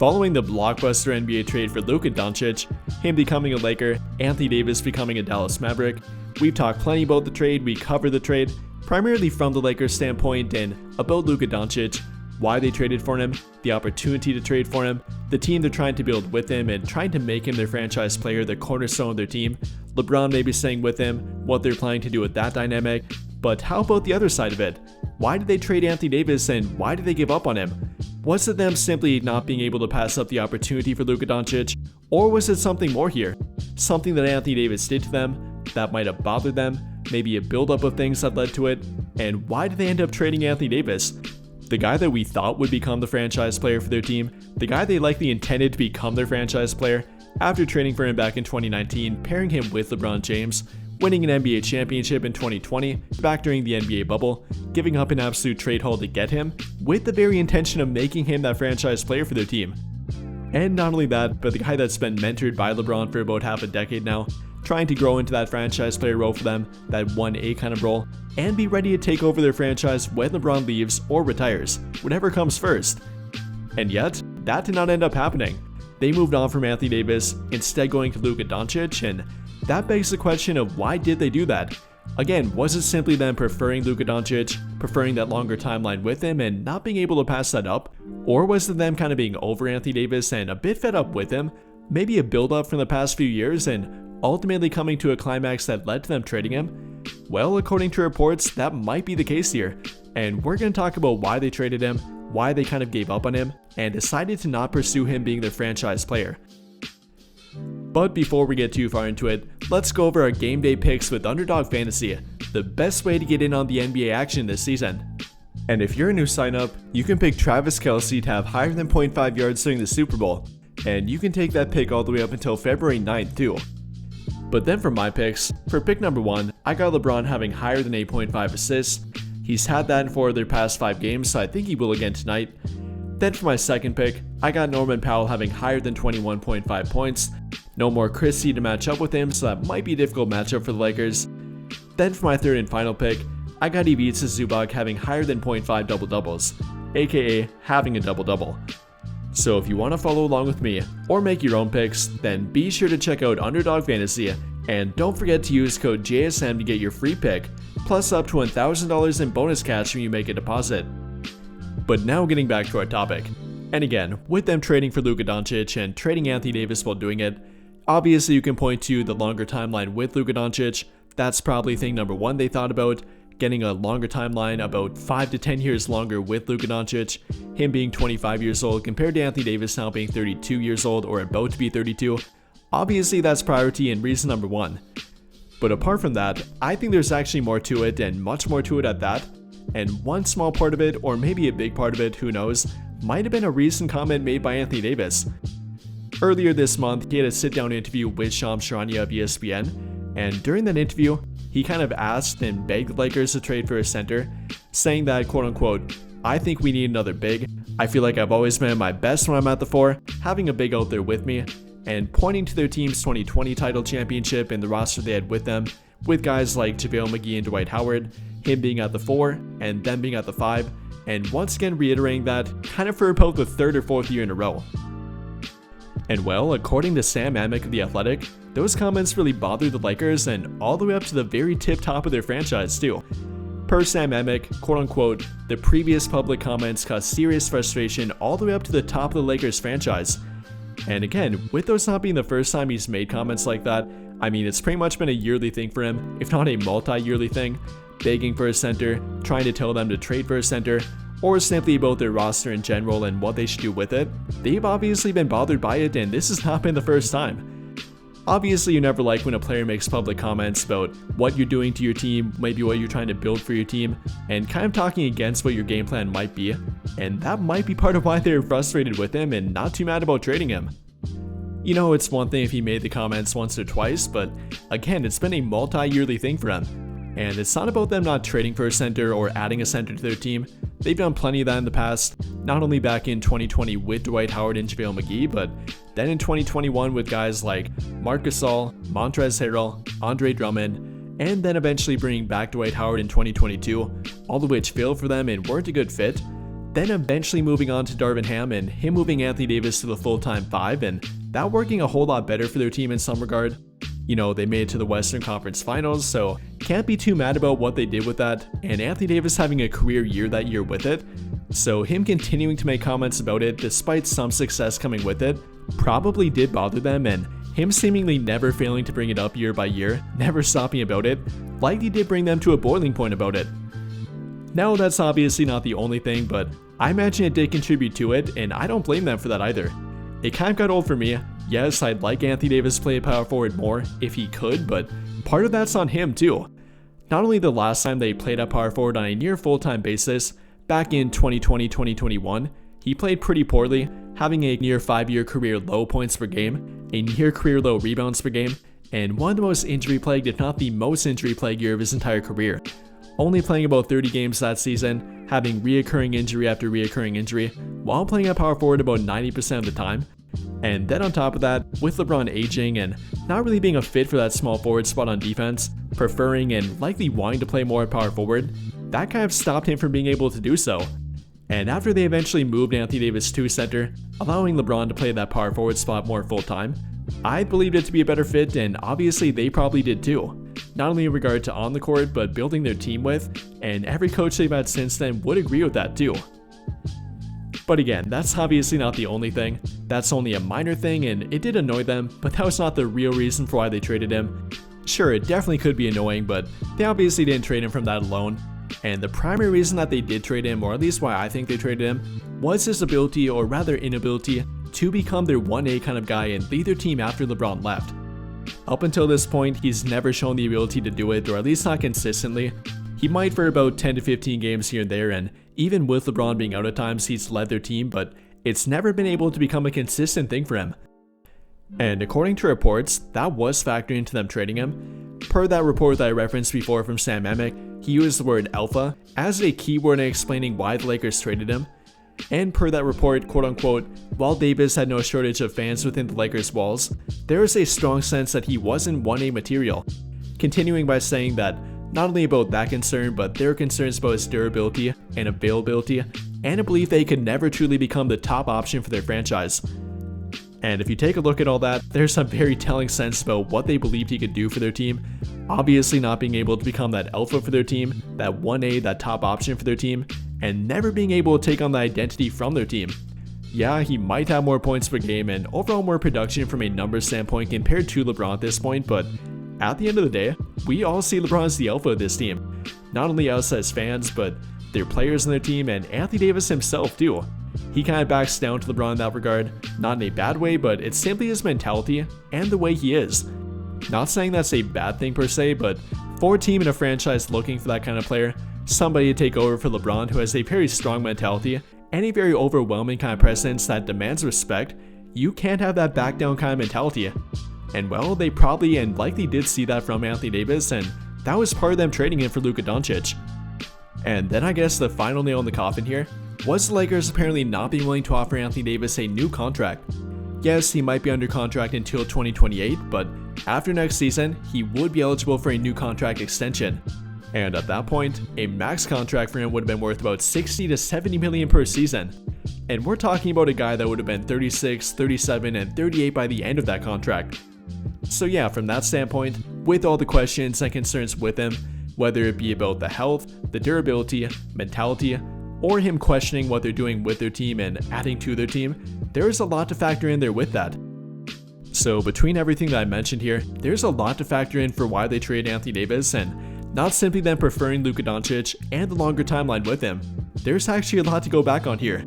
Following the blockbuster NBA trade for Luka Doncic, him becoming a Laker, Anthony Davis becoming a Dallas Maverick, we've talked plenty about the trade, we covered the trade, primarily from the Lakers standpoint and about Luka Doncic, why they traded for him, the opportunity to trade for him, the team they're trying to build with him and trying to make him their franchise player, the cornerstone of their team, LeBron maybe staying with him, what they're planning to do with that dynamic. But how about the other side of it? Why did they trade Anthony Davis and why did they give up on him? Was it them simply not being able to pass up the opportunity for Luka Doncic? Or was it something more here? Something that Anthony Davis did to them that might have bothered them? Maybe a buildup of things that led to it? And why did they end up trading Anthony Davis? The guy that we thought would become the franchise player for their team, the guy they likely intended to become their franchise player, after trading for him back in 2019, pairing him with LeBron James, winning an NBA championship in 2020, back during the NBA bubble, giving up an absolute trade haul to get him, with the very intention of making him that franchise player for their team. And not only that, but the guy that's been mentored by LeBron for about half a decade now, trying to grow into that franchise player role for them, that 1A kind of role, and be ready to take over their franchise when LeBron leaves or retires, whatever comes first. And yet, that did not end up happening. They moved on from Anthony Davis, instead going to Luka Doncic, and that begs the question of why did they do that? Again, was it simply them preferring Luka Doncic, preferring that longer timeline with him and not being able to pass that up? Or was it them kind of being over Anthony Davis and a bit fed up with him? Maybe a build-up from the past few years and ultimately coming to a climax that led to them trading him? Well, according to reports, that might be the case here. And we're going to talk about why they traded him, why they kind of gave up on him, and decided to not pursue him being their franchise player. But before we get too far into it, let's go over our game day picks with Underdog Fantasy, the best way to get in on the NBA action this season. And if you're a new sign-up, you can pick Travis Kelce to have higher than 0.5 yards during the Super Bowl, and you can take that pick all the way up until February 9th too. But then for my picks, for pick number 1, I got LeBron having higher than 8.5 assists. He's had that in 4 of their past 5 games, so I think he will again tonight. Then for my second pick, I got Norman Powell having higher than 21.5 points. No more Christie to match up with him, so that might be a difficult matchup for the Lakers. Then for my third and final pick, I got Ivica Zubac having higher than 0.5 double-doubles, aka having a double-double. So if you want to follow along with me, or make your own picks, then be sure to check out Underdog Fantasy, and don't forget to use code JSM to get your free pick, plus up to $1,000 in bonus cash when you make a deposit. But now getting back to our topic. And again, with them trading for Luka Doncic and trading Anthony Davis while doing it, obviously you can point to the longer timeline with Luka Doncic. That's probably thing number 1 they thought about, getting a longer timeline, about 5 to 10 years longer with Luka Doncic, him being 25 years old compared to Anthony Davis now being 32 years old or about to be 32. Obviously that's priority and reason number 1. But apart from that, I think there's actually more to it and much more to it at that. And one small part of it, or maybe a big part of it, who knows, might have been a recent comment made by Anthony Davis. Earlier this month, he had a sit-down interview with Shams Charania of ESPN, and during that interview, he kind of asked and begged the Lakers to trade for a center, saying that, quote-unquote, "I think we need another big. I feel like I've always been at my best when I'm at the 4, having a big out there with me," and pointing to their team's 2020 title championship and the roster they had with them, with guys like JaVale McGee and Dwight Howard, him being at the 4, and them being at the 5, and once again reiterating that kind of for about the 3rd or 4th year in a row. And well, according to Sam Amick of The Athletic, those comments really bothered the Lakers and all the way up to the very tip top of their franchise too. Per Sam Amick, quote-unquote, the previous public comments caused serious frustration all the way up to the top of the Lakers franchise. And again, with those not being the first time he's made comments like that, I mean it's pretty much been a yearly thing for him, if not a multi-yearly thing, begging for a center, trying to tell them to trade for a center, or simply about their roster in general and what they should do with it. They've obviously been bothered by it and this has not been the first time. Obviously you never like when a player makes public comments about what you're doing to your team, maybe what you're trying to build for your team, and kind of talking against what your game plan might be, and that might be part of why they're frustrated with him and not too mad about trading him. You know, it's one thing if he made the comments once or twice, but again, it's been a multi-yearly thing for him. And it's not about them not trading for a center or adding a center to their team. They've done plenty of that in the past, not only back in 2020 with Dwight Howard and JaVale McGee, but then in 2021 with guys like Marc Gasol, Montrezl Harrell, Andre Drummond, and then eventually bringing back Dwight Howard in 2022, all of which failed for them and weren't a good fit. then eventually moving on to Darvin Ham and him moving Anthony Davis to the full-time 5, and that working a whole lot better for their team in some regard. You know, they made it to the Western Conference Finals, so can't be too mad about what they did with that, and Anthony Davis having a career year that year with it. So him continuing to make comments about it despite some success coming with it probably did bother them, and him seemingly never failing to bring it up year by year, never stopping about it, likely did bring them to a boiling point about it. Now that's obviously not the only thing, but I imagine it did contribute to it, and I don't blame them for that either. It kind of got old for me. Yes, I'd like Anthony Davis to play power forward more if he could, but part of that's on him too. Not only the last time they played at power forward on a near full-time basis, back in 2020-2021, he played pretty poorly, having a near 5-year career low points per game, a near career low rebounds per game, and one of the most injury-plagued, if not the most injury-plagued year of his entire career. Only playing about 30 games that season, having reoccurring injury after reoccurring injury, while playing at power forward about 90% of the time. And then on top of that, with LeBron aging and not really being a fit for that small forward spot on defense, preferring and likely wanting to play more at power forward, that kind of stopped him from being able to do so. And after they eventually moved Anthony Davis to center, allowing LeBron to play that power forward spot more full time, I believed it to be a better fit, and obviously they probably did too. Not only in regard to on the court, but building their team with, and every coach they've had since then would agree with that too. But again, that's obviously not the only thing. That's only a minor thing, and it did annoy them, but that was not the real reason for why they traded him. Sure, it definitely could be annoying, but they obviously didn't trade him from that alone. And the primary reason that they did trade him, or at least why I think they traded him, was his ability, or rather inability, to become their 1A kind of guy and lead their team after LeBron left. Up until this point, he's never shown the ability to do it, or at least not consistently. He might for about 10 to 15 games here and there, and even with LeBron being out at times, he's led their team, but it's never been able to become a consistent thing for him. And according to reports, that was factoring into them trading him. Per that report that I referenced before from Sam Amick, he used the word alpha as a keyword in explaining why the Lakers traded him. And per that report, quote unquote, while Davis had no shortage of fans within the Lakers' walls, there is a strong sense that he wasn't 1A material. Continuing by saying that not only about that concern, but there are concerns about his durability and availability, and a belief that he could never truly become the top option for their franchise. And if you take a look at all that, there's some very telling sense about what they believed he could do for their team. Obviously not being able to become that alpha for their team, that 1A, that top option for their team, and never being able to take on the identity from their team. Yeah, he might have more points per game and overall more production from a numbers standpoint compared to LeBron at this point, but at the end of the day, we all see LeBron as the alpha of this team. Not only us as fans, but their players in their team and Anthony Davis himself too. He kind of backs down to LeBron in that regard, not in a bad way, but it's simply his mentality and the way he is. Not saying that's a bad thing per se, but for a team and a franchise looking for that kind of player, somebody to take over for LeBron who has a very strong mentality and a very overwhelming kind of presence that demands respect, you can't have that back down kind of mentality. And well, they probably and likely did see that from Anthony Davis, and that was part of them trading him for Luka Doncic. And then I guess the final nail in the coffin here was the Lakers apparently not being willing to offer Anthony Davis a new contract. Yes, he might be under contract until 2028, but after next season, he would be eligible for a new contract extension. And at that point, a max contract for him would have been worth about 60 to 70 million per season. And we're talking about a guy that would have been 36, 37, and 38 by the end of that contract. So yeah, from that standpoint, with all the questions and concerns with him, whether it be about the health, the durability, mentality, or him questioning what they're doing with their team and adding to their team, there is a lot to factor in there with that. So between everything that I mentioned here, there's a lot to factor in for why they traded Anthony Davis, and not simply them preferring Luka Doncic and the longer timeline with him. There's actually a lot to go back on here.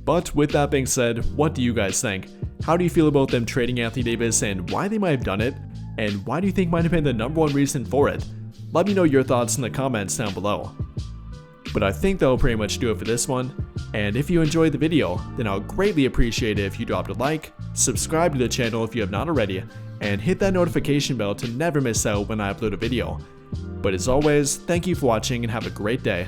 But with that being said, what do you guys think? How do you feel about them trading Anthony Davis and why they might have done it? And why do you think might have been the number one reason for it? Let me know your thoughts in the comments down below. But I think that'll pretty much do it for this one. And if you enjoyed the video, then I'll greatly appreciate it if you dropped a like, subscribe to the channel if you have not already, and hit that notification bell to never miss out when I upload a video. But as always, thank you for watching and have a great day.